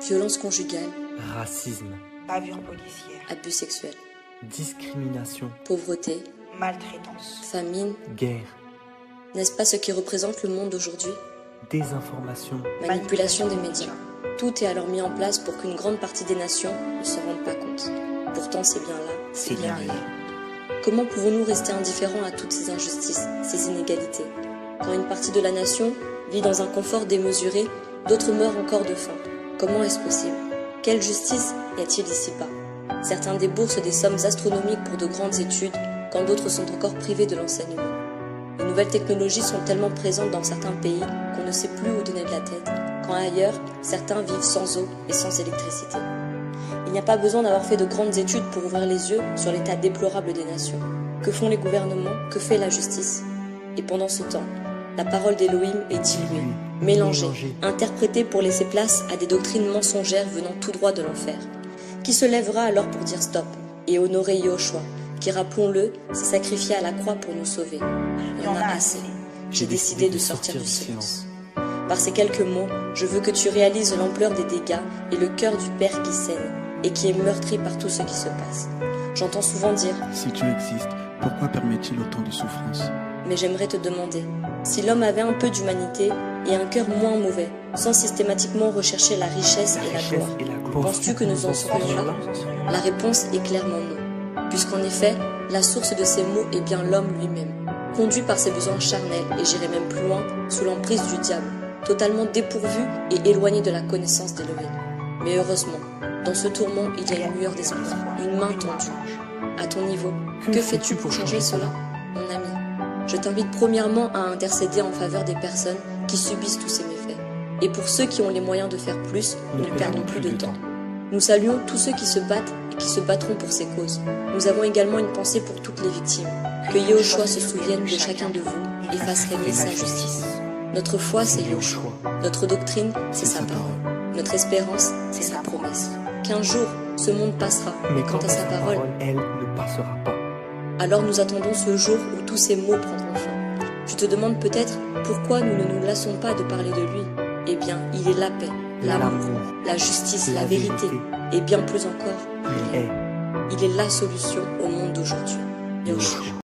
violence conjugale, racisme, bavure policière, abus sexuels, discrimination, pauvreté, maltraitance, famine. guerre, N'est-ce pas ce qui représente le monde d'aujourd'hui? désinformation, Manipulation des médias. Tout est alors mis en place pour qu'une grande partie des nations ne s'en rendent pas compte. Pourtant, c'est bien là, c'est bien réel. Comment pouvons-nous rester indifférents à toutes ces injustices, ces inégalités? Quand une partie de la nation vit dans un confort démesuré, d'autres meurent encore de faim. Comment est-ce possible? Quelle justice y a-t-il ici-bas? Certains déboursent des sommes astronomiques pour de grandes études, quand d'autres sont encore privés de l'enseignement. Les nouvelles technologies sont tellement présentes dans certains pays qu'on ne sait plus où donner de la tête, quand ailleurs, certains vivent sans eau et sans électricité. Il n'y a pas besoin d'avoir fait de grandes études pour ouvrir les yeux sur l'état déplorable des nations. Que font les gouvernements? Que fait la justice? Et pendant ce temps, la parole d'Élohim est diluée, mélangée, interprétée pour laisser place à des doctrines mensongères venant tout droit de l'enfer. Qui se lèvera alors pour dire stop et honorer Yahushua, qui, rappelons-le, s'est sacrifié à la croix pour nous sauver? Il y en a assez. J'ai décidé de sortir du silence. Par ces quelques mots, je veux que tu réalises l'ampleur des dégâts et le cœur du Père qui saigne et qui est meurtri par tout ce qui se passe. J'entends souvent dire « Si Dieu existe, pourquoi permet-il autant de souffrance ?» Mais j'aimerais te demander, si l'homme avait un peu d'humanité et un cœur moins mauvais, sans systématiquement rechercher la richesse et la gloire, penses-tu que nous en serions là? La réponse est clairement non. Puisqu'en effet, la source de ces maux est bien l'homme lui-même, conduit par ses besoins charnels et j'irai même plus loin, sous l'emprise du diable, totalement dépourvu et éloigné de la connaissance d'Élohim. Mais heureusement, dans ce tourment, il y a une lueur d'espoir, une main tendue. À ton niveau, que fais-tu pour changer cela, mon ami? Je t'invite premièrement à intercéder en faveur des personnes qui subissent tous ces méfaits. Et pour ceux qui ont les moyens de faire plus, ne perdons plus de temps. Nous saluons tous ceux qui se battent et qui se battront pour ces causes. Nous avons également une pensée pour toutes les victimes. Que Yahushua se souvienne de chacun de vous et fasse régner sa justice. Notre foi, c'est Yahushua. Notre doctrine, c'est sa parole. Notre espérance, c'est sa promesse. Qu'un jour, ce monde passera, mais quant à sa parole, elle ne passera pas. Alors nous attendons ce jour où tous ces mots prendront fin. Tu te demandes peut-être pourquoi nous ne nous lassons pas de parler de lui. Eh bien, il est la paix, l'amour, la justice, la vérité, et bien plus encore, il est la solution au monde d'aujourd'hui. Yahushua.